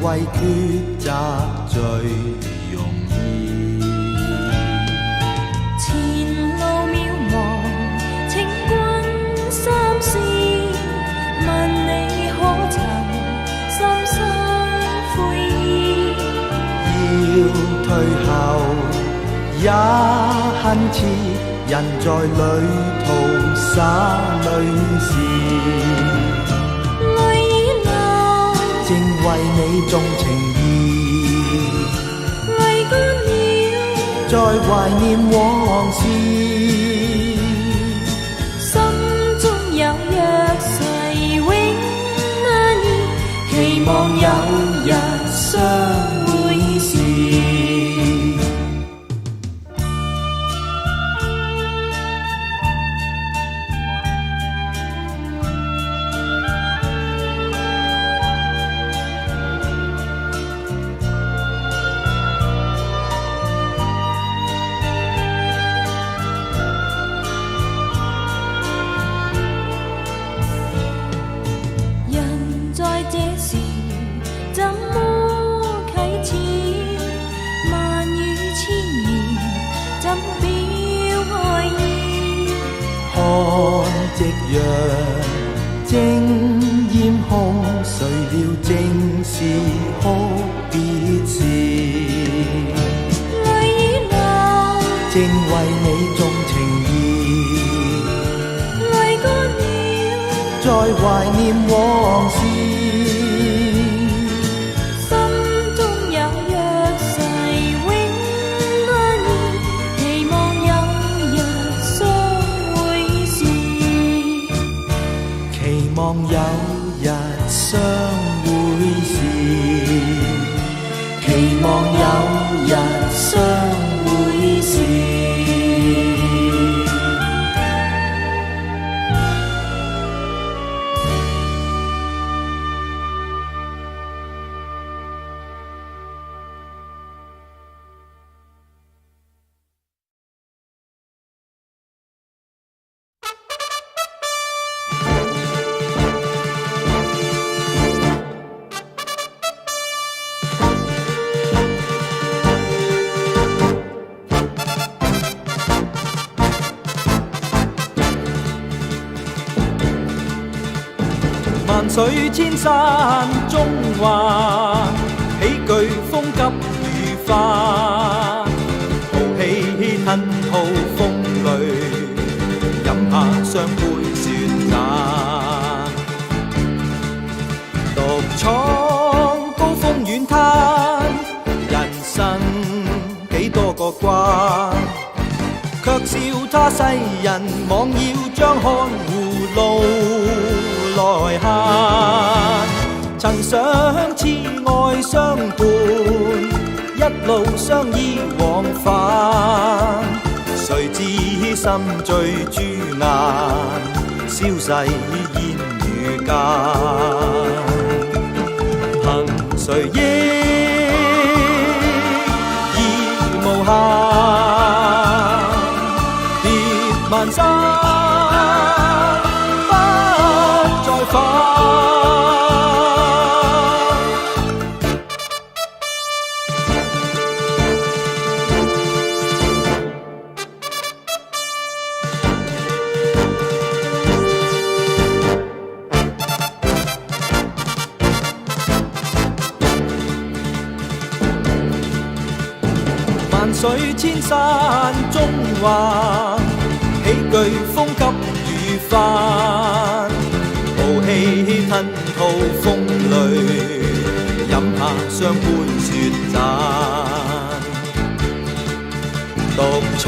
為抉擇最容易。前路渺茫，請君三思，問你可曾深深悔意？要退後也恨遲，人在旅途灑淚時，正為你重情義，淚乾了，再懷念往事，心中有約誓永難移，期望有日相會時。夕陽正豔紅，誰料正是哭別時，淚已流，正為你重情義，淚乾了，再懷念往事，心中有約誓永難移，期望有日相會時，期望有日相會時，期望有日相會時。萬水千山中華，喜劇風急雨花，豪氣吞吐風雷，飲下雙杯雪盞，獨闖高峰遠灘，人生幾多個關，卻笑他世人妄要將看護路來限，曾想痴愛相伴，一路相依往返，誰知心醉朱顏，消逝煙雨間，憑誰憶已無限，別萬山萬水千山中華，喜劇風急雨翻，豪氣吞吐風雷，飲下雙杯雪盞，獨闖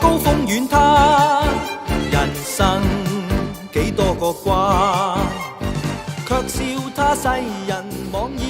高峰遠灘，人生幾多個關，卻笑他世人妄要